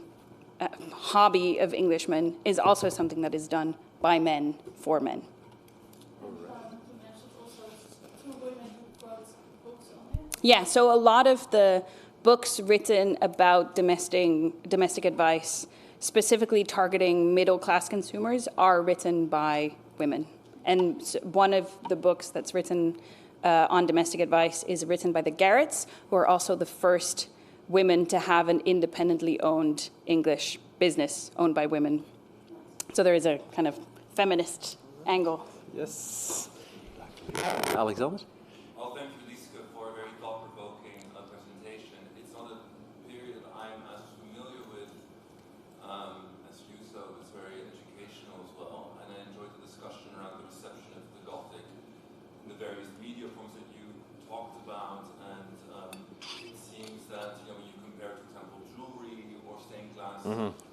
hobby of Englishmen is also something that is done by men for men. You mentioned also two women who wrote books on it. Yeah, so a lot of the books written about domestic advice, specifically targeting middle-class consumers, are written by women. And one of the books that's written on domestic advice is written by the Garretts, who are also the first women to have an independently owned English business owned by women. So there is a kind of feminist angle. Yes. Alexander? Well, thank you, Lieske, for a very thought-provoking presentation. It's not a period I'm as familiar with as you, so it's very educational as well. And I enjoyed the discussion around the reception of the Gothic in the various media forms that you talked about. And it seems that, when you compare, for example, jewelry or stained glass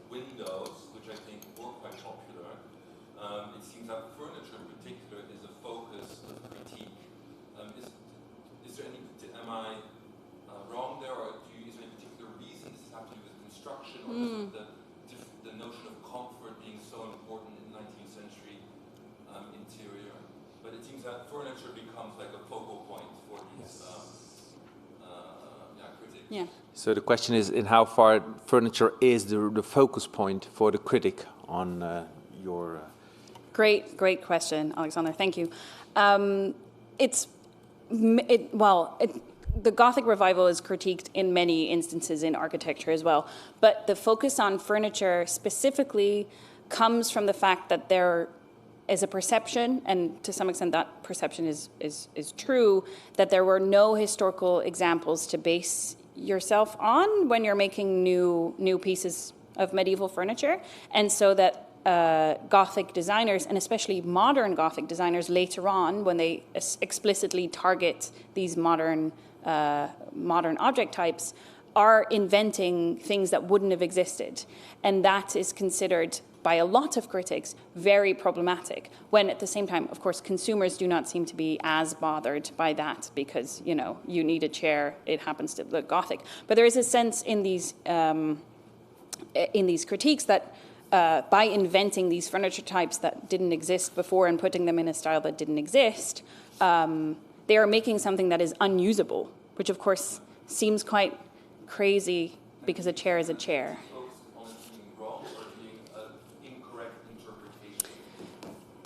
windows, which I think were quite popular, it seems that furniture in particular is a focus of critique. Is there any, am I wrong there, or is there any particular reason this has to do with construction, or the notion of comfort being so important in the 19th century interior? But it seems that furniture becomes like a focal point for these critics. Yeah. So the question is, in how far furniture is the focus point for the critic on your Great question, Alexander. Thank you. The Gothic revival is critiqued in many instances in architecture as well, but the focus on furniture specifically comes from the fact that there is a perception, and to some extent that perception is true, that there were no historical examples to base yourself on when you're making new pieces of medieval furniture, and so that Gothic designers, and especially modern Gothic designers later on, when they explicitly target these modern object types, are inventing things that wouldn't have existed. And that is considered by a lot of critics very problematic, when at the same time, of course, consumers do not seem to be as bothered by that because, you know, you need a chair, it happens to look Gothic. But there is a sense in these critiques that by inventing these furniture types that didn't exist before and putting them in a style that didn't exist, they are making something that is unusable, which of course seems quite crazy because a chair is a chair. On it being wrong or being an incorrect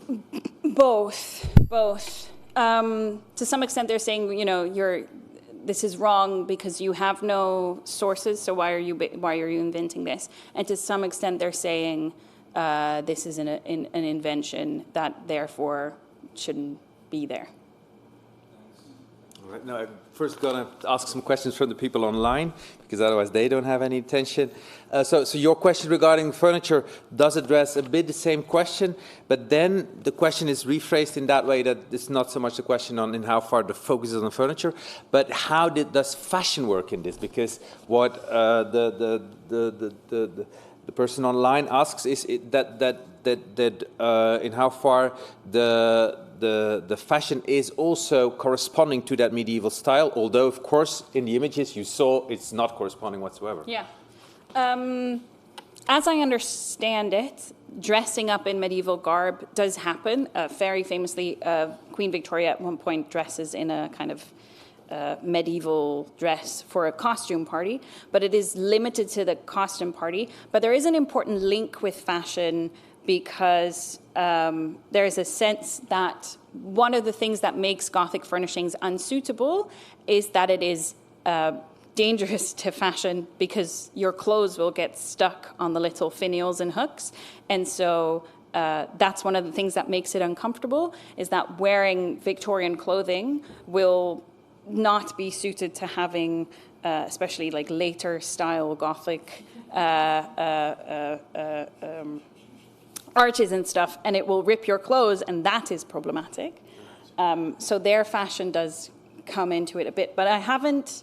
interpretation? Both. To some extent, they're saying, you know, this is wrong because you have no sources, so why are you inventing this? And to some extent, they're saying this is an invention that therefore shouldn't be there. All right, now I'm first going to ask some questions from the people online, because otherwise they don't have any attention. So your question regarding furniture does address a bit the same question, but then the question is rephrased in that way that it's not so much the question on in how far the focus is on the furniture, but how does fashion work in this? Because what the person online asks is that in how far the fashion is also corresponding to that medieval style, although of course in the images you saw it's not corresponding whatsoever. Yeah. As I understand it, dressing up in medieval garb does happen. Very famously, Queen Victoria at one point dresses in a kind of medieval dress for a costume party, but it is limited to the costume party. But there is an important link with fashion, because there is a sense that one of the things that makes Gothic furnishings unsuitable is that it is dangerous to fashion, because your clothes will get stuck on the little finials and hooks. And so that's one of the things that makes it uncomfortable, is that wearing Victorian clothing will not be suited to having, especially like later style Gothic arches and stuff, and it will rip your clothes, and that is problematic. So their fashion does come into it a bit, but I haven't.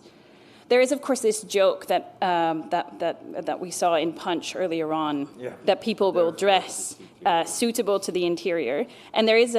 There is, of course, this joke that that we saw in Punch earlier on, that people will dress suitable to the interior, and there is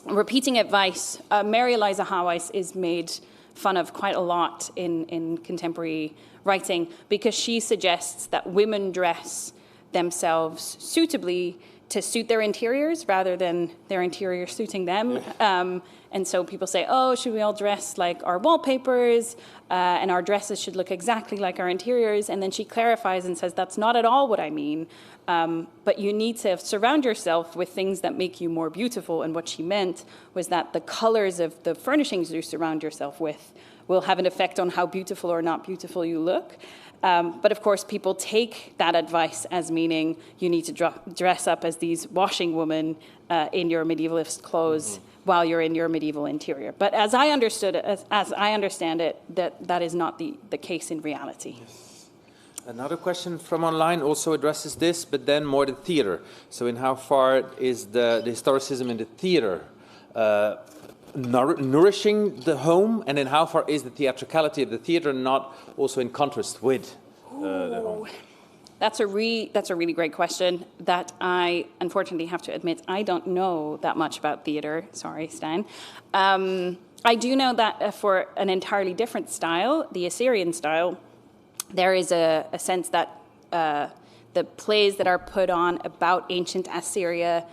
repeating advice. Mary Eliza Haweis is made fun of quite a lot in contemporary writing, because she suggests that women dress themselves suitably to suit their interiors rather than their interior suiting them. And so people say, oh, should we all dress like our wallpapers, and our dresses should look exactly like our interiors? And then she clarifies and says, that's not at all what I mean. But you need to surround yourself with things that make you more beautiful. And what she meant was that the colors of the furnishings you surround yourself with will have an effect on how beautiful or not beautiful you look. But of course, people take that advice as meaning you need to dress up as these washing women in your medievalist clothes while you're in your medieval interior. But as I understood it, as I understand it, that is not the case in reality. Yes. Another question from online also addresses this, but then more the theater. So in how far is the historicism in the theater nourishing the home, and then how far is the theatricality of the theater not also in contrast with the home? That's a really great question that I unfortunately have to admit I don't know that much about theater. Sorry, Stein. I do know that for an entirely different style, the Assyrian style, there is a sense that the plays that are put on about ancient Assyria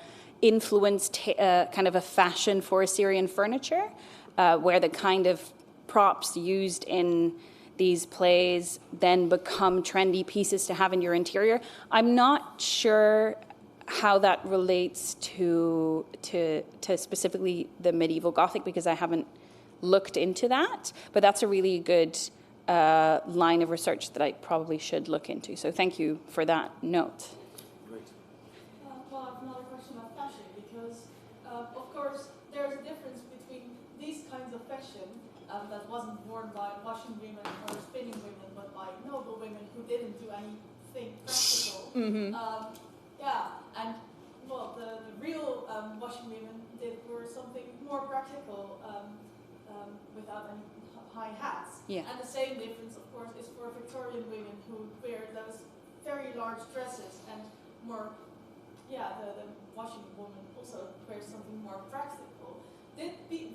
influenced kind of a fashion for Assyrian furniture, where the kind of props used in these plays then become trendy pieces to have in your interior. I'm not sure how that relates to specifically the medieval Gothic, because I haven't looked into that, but that's a really good line of research that I probably should look into. So thank you for that note. Great. Well, I have another question about fashion, because of course there's a difference between these kinds of fashion that wasn't worn by washing women or spinning women, but by noble women who didn't do anything practical. And well, the real washing women were something more practical without any high hats. Yeah. And the same difference, of course, is for Victorian women who wear those very large dresses and more, the washing woman also wears something more practical.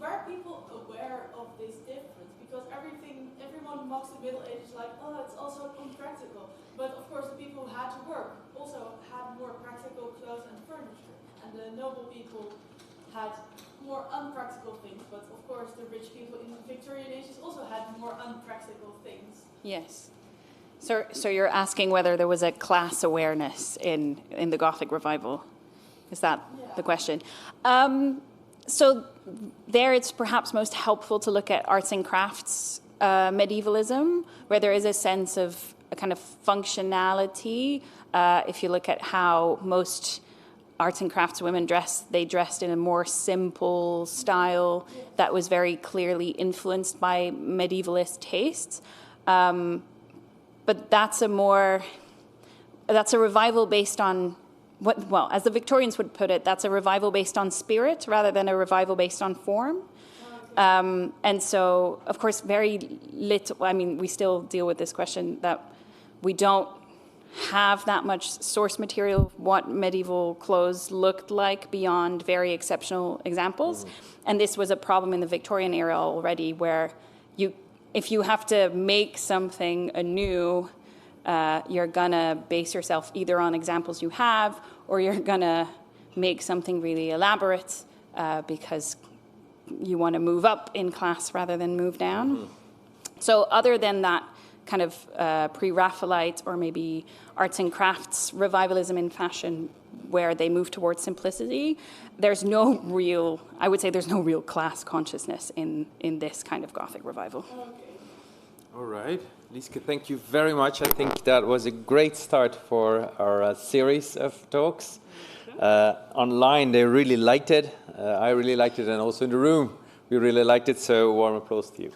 Were people aware of this difference? Because everyone mocks the Middle Ages like, oh, it's also unpractical. But of course, the people who had to work also had more practical clothes and furniture. And the noble people had more unpractical things. But of course, the rich people in the Victorian ages also had more unpractical things. Yes. So you're asking whether there was a class awareness in the Gothic revival? Is that the question? So there it's perhaps most helpful to look at arts and crafts medievalism, where there is a sense of a kind of functionality. If you look at how most arts and crafts women dressed, they dressed in a more simple style that was very clearly influenced by medievalist tastes. But that's a revival based on as the Victorians would put it, that's a revival based on spirit rather than a revival based on form. And so, of course, very little, we still deal with this question that we don't have that much source material of what medieval clothes looked like beyond very exceptional examples. And this was a problem in the Victorian era already, where if you have to make something anew, you're gonna base yourself either on examples you have, or you're gonna make something really elaborate because you want to move up in class rather than move down. So other than that kind of pre-Raphaelite or maybe arts and crafts revivalism in fashion where they move towards simplicity, there's no real class consciousness in this kind of Gothic revival. All right. Lieske, thank you very much. I think that was a great start for our series of talks. Online, they really liked it. I really liked it, and also in the room, we really liked it. So, warm applause to you.